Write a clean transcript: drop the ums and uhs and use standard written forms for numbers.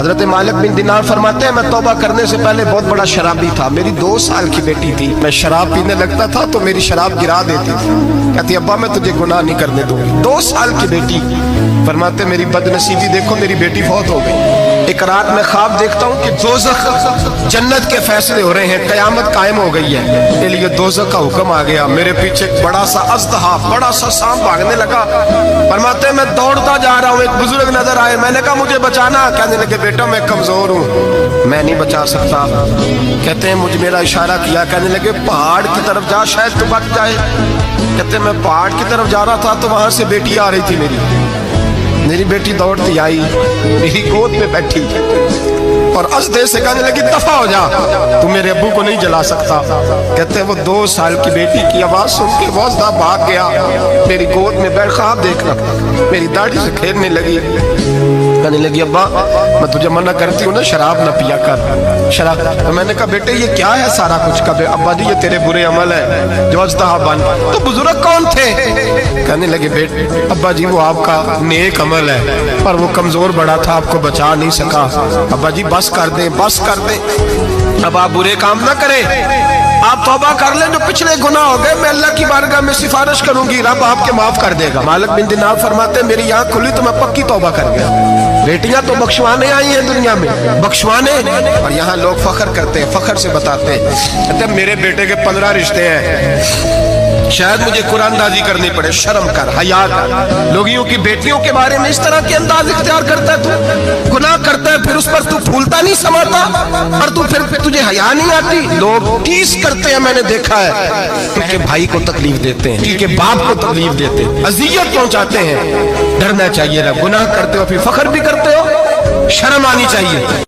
حضرت مالک بن دینار فرماتے ہیں میں توبہ کرنے سے پہلے بہت بڑا شرابی تھا، میری 2 سال کی بیٹی تھی، میں شراب پینے لگتا تھا تو میری شراب گرا دیتی تھی، کہتی ابا میں تجھے گناہ نہیں کرنے دوں گی۔ 2 سال کی بیٹی، فرماتے میری بدنصیبی دیکھو میری بیٹی فوت ہو گئی۔ ایک رات میں خواب دیکھتا ہوں کہ دوزخ جنت کے فیصلے ہو رہے ہیں، قیامت قائم ہو گئی ہے، میرے لیے دوزخ کا حکم آ گیا، میرے پیچھے ایک بڑا سا اژدہا، بڑا سا سانپ بھاگنے لگا۔ فرماتے ہیں میں دوڑتا جا رہا ہوں، ایک بزرگ نظر آئے، میں نے کہا مجھے بچانا، کہنے لگے بیٹا میں کمزور ہوں، میں نہیں بچا سکتا۔ کہتے ہیں مجھے میرا اشارہ کیا، کہنے لگے پہاڑ کی طرف جا شاید تو بچ جائے۔ کہتے ہیں میں پہاڑ کی طرف جا رہا تھا تو وہاں سے بیٹی آ رہی تھی، میری بیٹی دوڑتی آئی، میری گود میں بیٹھی اور اژدہے سے کہنے لگی دفع ہو جا، تو میرے ابو کو نہیں جلا سکتا۔ کہتے ہیں وہ 2 سال کی بیٹی کی آواز سن کے وہ اژدہا بھاگ گیا، میری گود میں بیٹھ خواب دیکھنا، میری داڑھی سے کھیلنے لگی، کہنے لگی ابا میں تجھے منع کرتی ہوں نا شراب نہ پیا کر شراب۔ تو میں نے کہا بیٹے یہ کیا ہے سارا کچھ؟ کہا ابا جی یہ تیرے برے عمل ہے جو اژدہا بن۔ تو بزرگ کون تھے؟ کہنے لگے بیٹے ابا جی وہ آپ کا نیک عمل ہے پر وہ کمزور بڑا تھا، آپ کو بچا نہیں سکا۔ ابا جی بس کر دیں بس کر دیں، اب آپ برے کام نہ کریں، آپ توبہ کر لیں، جو پچھلے گناہ ہو گئے میں اللہ کی بارگاہ میں سفارش کروں گی، رب آپ کے معاف کر دے گا۔ مالک بن دینار فرماتے ہیں میری آنکھ کھلی تو میں پکی توبہ کر گیا۔ بیٹیاں تو بخشوانے آئی ہیں دنیا میں، بخشوانے، اور یہاں لوگ فخر کرتے ہیں، فخر سے بتاتے ہیں، کہتے ہیں میرے بیٹے کے 15 رشتے ہیں، شاید مجھے قرآن دازی کرنی پڑے، شرم کر، حیا کر۔ لوگیوں کی بیٹیوں کے بارے میں اس طرح کے انداز اختیار کرتا ہے، تو گناہ کرتا ہے پھر اس پر تو پھولتا نہیں سماتا، اور تو پھر تجھے حیا نہیں آتی۔ لوگ ٹیس کرتے ہیں، میں نے دیکھا ہے، کہ بھائی کو تکلیف دیتے ہیں، کہ باپ کو تکلیف دیتے ہیں، اذیت پہنچاتے ہیں۔ ڈرنا چاہیے، گناہ کرتے ہو پھر فخر بھی کرتے ہو، شرم آنی چاہیے۔